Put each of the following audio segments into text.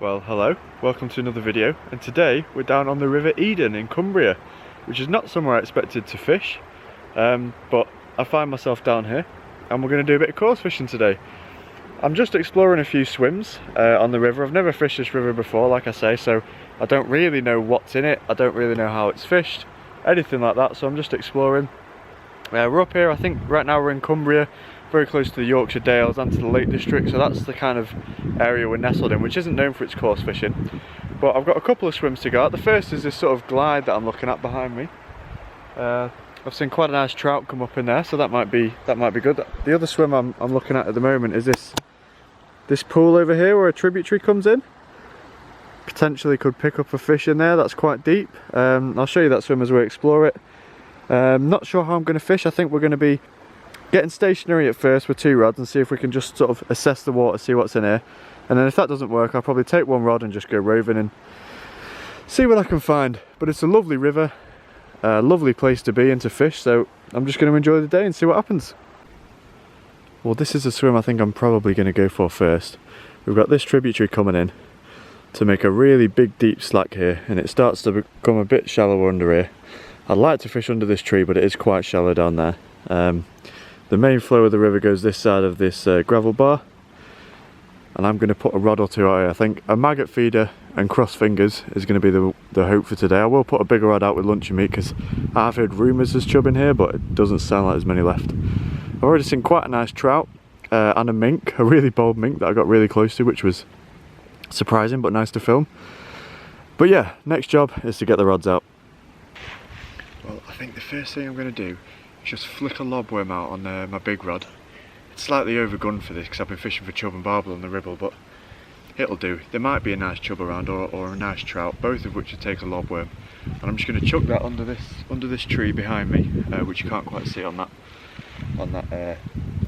Well, hello, welcome to another video, and today we're down on the Rivereden in Cumbria, which is not somewhere I expected to fish, but I find myself down here and we're going to do a bit of coarse fishing today. I'm just exploring a few swims on the river. I've never fished this river before, like I say, so I don't really know what's in it, I don't really know how it's fished, anything like that, so I'm just exploring. We're up here, I think right now we're in Cumbria, very close to the Yorkshire Dales and to the Lake District, so that's the kind of area we're nestled in, which isn't known for its coarse fishing. But I've got a couple of swims to go out. The first is this sort of glide that I'm looking at behind me. I've seen quite a nice trout come up in there, so that might be good. The other swim I'm looking at the moment is this pool over here where a tributary comes in. Potentially could pick up a fish in there. That's quite deep. I'll show you that swim as we explore it. Not sure how I'm going to fish. I think we're going to be getting stationary at first with 2 rods and see if we can just sort of assess the water, see what's in here, and then if that doesn't work I'll probably take 1 rod and just go roving and see what I can find. But it's a lovely river, a lovely place to be and to fish, so I'm just going to enjoy the day and see what happens. Well, this is a swim I think I'm probably going to go for first. We've got this tributary coming in to make a really big deep slack here, and it starts to become a bit shallower under here. I'd like to fish under this tree, but it is quite shallow down there. The main flow of the river goes this side of this gravel bar, and I'm going to put a rod or 2 out here. I think a maggot feeder and cross fingers is going to be the hope for today. I will put a bigger rod out with luncheon meat because I've heard rumours there's chub in here, but it doesn't sound like there's many left. I've already seen quite a nice trout and a mink, a really bold mink that I got really close to, which was surprising but nice to film. But yeah, next job is to get the rods out. Well, I think the first thing I'm going to do is just flick a lobworm out on my big rod. It's slightly overgunned for this because I've been fishing for chub and barbel on the ribble, but it'll do. There might be a nice chub around or a nice trout, both of which would take a lobworm. And I'm just going to chuck that under this tree behind me, which you can't quite see on that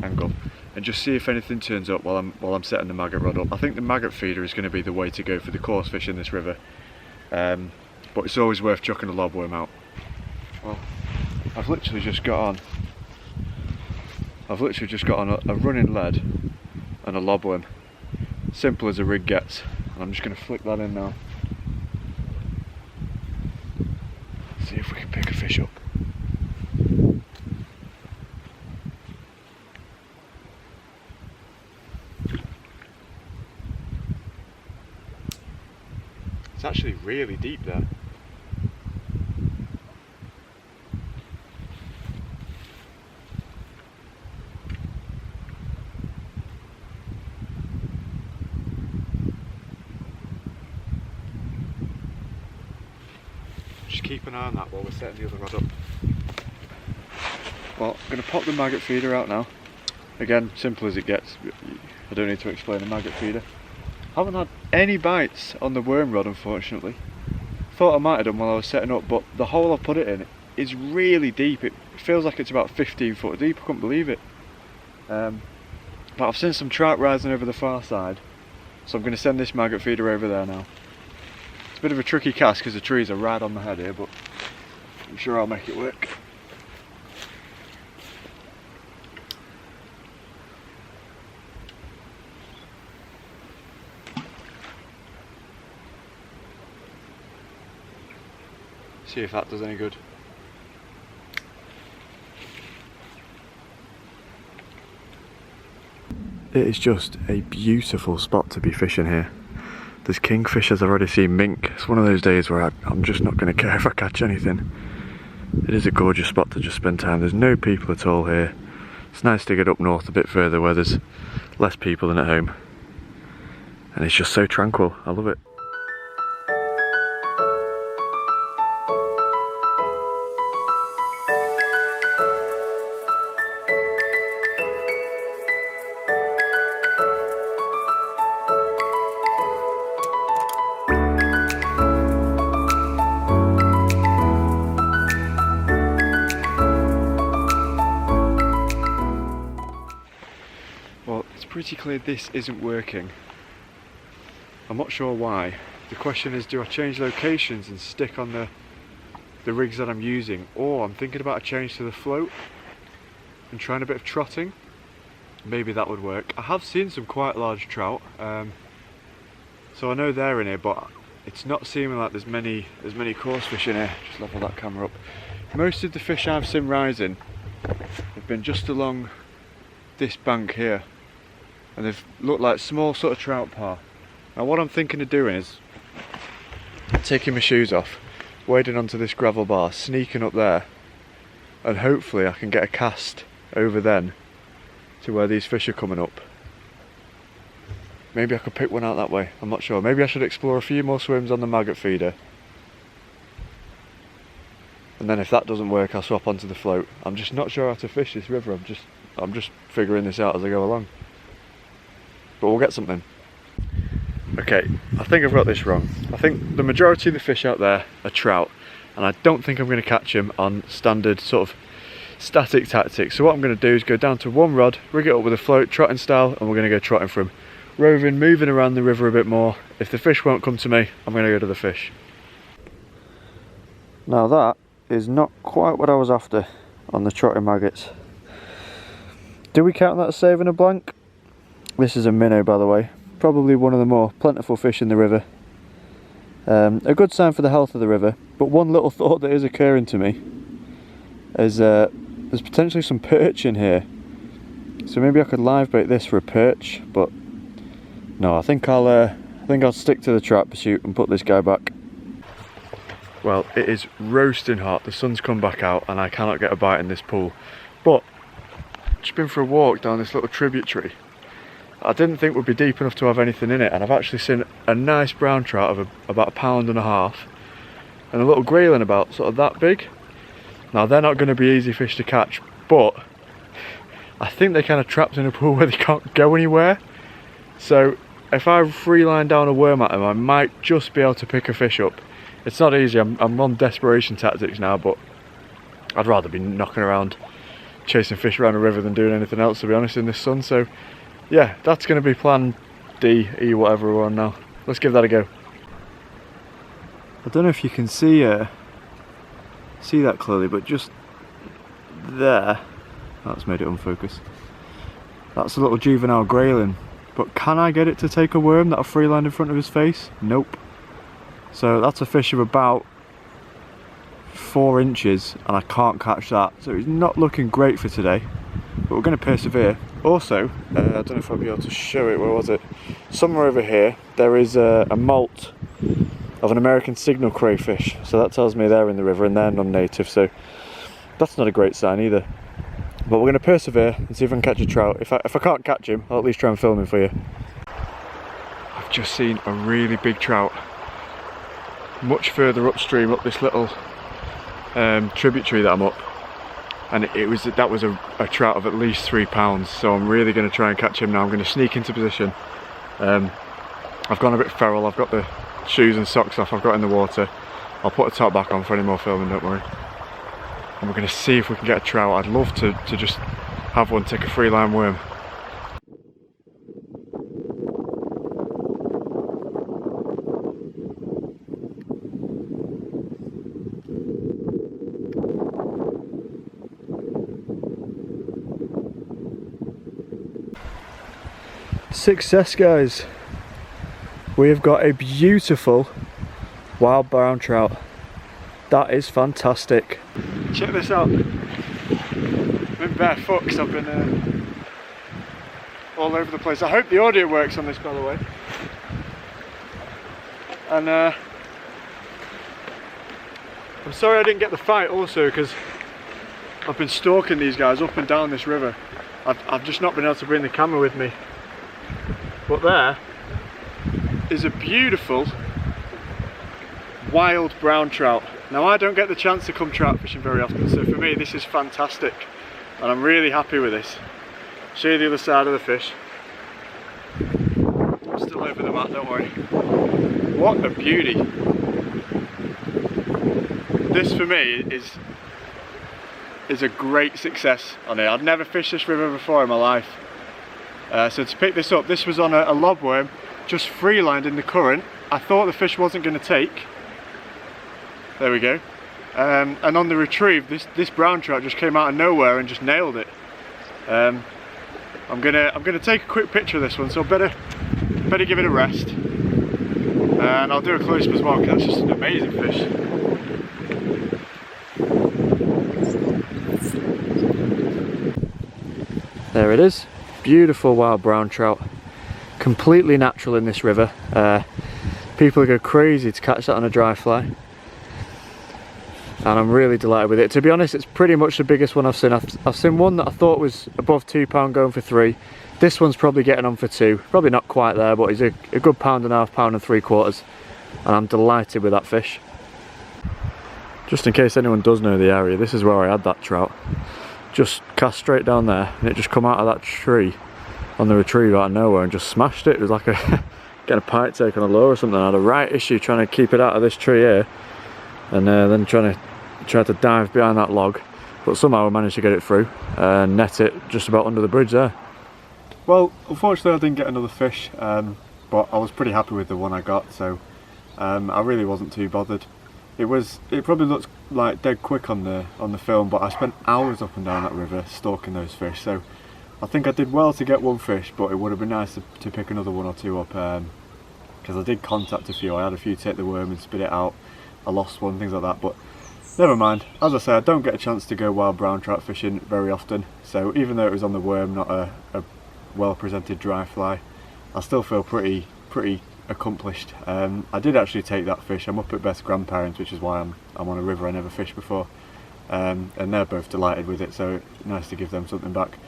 angle, and just see if anything turns up while I'm setting the maggot rod up. I think the maggot feeder is going to be the way to go for the coarse fish in this river, but it's always worth chucking a lobworm out. Well, I've literally just got on a running lead and a lobworm. Simple as a rig gets. And I'm just going to flick that in now. See if we can pick a fish up. It's actually really deep there. Just keep an eye on that while we're setting the other rod up. Well, I'm going to pop the maggot feeder out now. Again, simple as it gets. I don't need to explain the maggot feeder. Haven't had any bites on the worm rod, unfortunately. Thought I might have done while I was setting up, but the hole I put it in is really deep. It feels like it's about 15 foot deep. I couldn't believe it. But I've seen some trout rising over the far side, so I'm going to send this maggot feeder over there now. It's a bit of a tricky cast because the trees are right on the head here, but I'm sure I'll make it work. See if that does any good. It is just a beautiful spot to be fishing here. There's kingfishers, I've already seen mink. It's one of those days where I'm just not going to care if I catch anything. It is a gorgeous spot to just spend time. There's no people at all here. It's nice to get up north a bit further where there's less people than at home. And it's just so tranquil, I love it. Pretty clear this isn't working. I'm not sure why. The question is, do I change locations and stick on the rigs that I'm using, or I'm thinking about a change to the float and trying a bit of trotting. Maybe that would work. I have seen some quite large trout. So I know they're in here, but it's not seeming like there's many coarse fish in here. Just level that camera up. Most of the fish I've seen rising have been just along this bank here, and they've looked like small sort of trout par. Now what I'm thinking of doing is taking my shoes off, wading onto this gravel bar, sneaking up there, and hopefully I can get a cast over then to where these fish are coming up. Maybe I could pick one out that way, I'm not sure. Maybe I should explore a few more swims on the maggot feeder. And then if that doesn't work, I'll swap onto the float. I'm just not sure how to fish this river. I'm just figuring this out as I go along. But we'll get something. Okay, I think I've got this wrong. I think the majority of the fish out there are trout, and I don't think I'm going to catch them on standard sort of static tactics. So what I'm going to do is go down to one rod, rig it up with a float, trotting style, and we're going to go trotting from roving, moving around the river a bit more. If the fish won't come to me, I'm going to go to the fish. Now that is not quite what I was after on the trotting maggots. Do we count that as saving a blank? This is a minnow, by the way. Probably one of the more plentiful fish in the river. A good sign for the health of the river, but one little thought that is occurring to me is there's potentially some perch in here. So maybe I could live bait this for a perch, but no, I think I'll stick to the trout pursuit and put this guy back. Well, it is roasting hot, the sun's come back out and I cannot get a bite in this pool. But, just been for a walk down this little tributary. I didn't think would be deep enough to have anything in it, and I've actually seen a nice brown trout of about 1.5 pounds and a little grayling about sort of that big. Now they're not going to be easy fish to catch, but I think they're kind of trapped in a pool where they can't go anywhere. So if I free line down a worm at them, I might just be able to pick a fish up. It's not easy, I'm on desperation tactics now, but I'd rather be knocking around chasing fish around a river than doing anything else, to be honest, in this sun. So yeah, that's going to be plan D, E, whatever we're on now. Let's give that a go. I don't know if you can see that clearly, but just there, that's made it unfocused. That's a little juvenile grayling, but can I get it to take a worm that I've free lined in front of his face? Nope. So that's a fish of about 4 inches, and I can't catch that. So he's not looking great for today, but we're going to persevere. Also, I don't know if I'll be able to show it, where was it? Somewhere over here, there is a molt of an American signal crayfish. So that tells me they're in the river and they're non-native, so that's not a great sign either. But we're going to persevere and see if I can catch a trout. If I can't catch him, I'll at least try and film him for you. I've just seen a really big trout much further upstream, up this little tributary that I'm up, and that was a trout of at least 3 pounds. So I'm really going to try and catch him now. I'm going to sneak into position. I've gone a bit feral. I've got the shoes and socks off I've got in the water. I'll put a top back on for any more filming, don't worry. And we're going to see if we can get a trout. I'd love to just have one take a free line worm. Success, guys. We have got a beautiful wild brown trout. That is fantastic. Check this out. I've been barefoot because I've been all over the place. I hope the audio works on this, by the way. And I'm sorry I didn't get the fight also, because I've been stalking these guys up and down this river. I've just not been able to bring the camera with me. But there is a beautiful wild brown trout. Now I don't get the chance to come trout fishing very often, so for me this is fantastic and I'm really happy with this. Show you the other side of the fish. I'm still over the mat, don't worry. What a beauty. This for me is a great success on it. I'd never fished this river before in my life. So to pick this up, this was on a lobworm, just free lined in the current. I thought the fish wasn't going to take. There we go. And on the retrieve, this brown trout just came out of nowhere and just nailed it. I'm gonna take a quick picture of this one, so I better give it a rest. And I'll do a close up as well because that's just an amazing fish. There it is, beautiful wild brown trout, completely natural in this river. People go crazy to catch that on a dry fly, and I'm really delighted with it. To be honest, it's pretty much the biggest one I've seen. I've seen one that I thought was above £2 going for 3. This one's probably getting on for 2, probably not quite there, but he's a good £1.5, £1.75, and I'm delighted with that fish. Just in case anyone does know the area, this is where I had that trout. Just cast straight down there, and it just come out of that tree on the retrieve out of nowhere and just smashed it. It was like getting a pike take on a lure or something. I had a right issue trying to keep it out of this tree here, and then try to dive behind that log, but somehow I managed to get it through and net it just about under the bridge there. Well, unfortunately I didn't get another fish, but I was pretty happy with the one I got, so I really wasn't too bothered. It probably looks like dead quick on the film, but I spent hours up and down that river stalking those fish, so I think I did well to get one fish, but it would have been nice to pick another 1 or 2 up, because I did contact a few. I had a few take the worm and spit it out. I lost one, things like that, but never mind. As I say, I don't get a chance to go wild brown trout fishing very often, so even though it was on the worm, not a well presented dry fly, I still feel pretty accomplished. I did actually take that fish. I'm up at Beth's grandparents, which is why I'm on a river I never fished before, and they're both delighted with it, so nice to give them something back.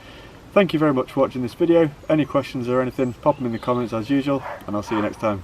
Thank you very much for watching this video. Any questions or anything, pop them in the comments as usual, and I'll see you next time.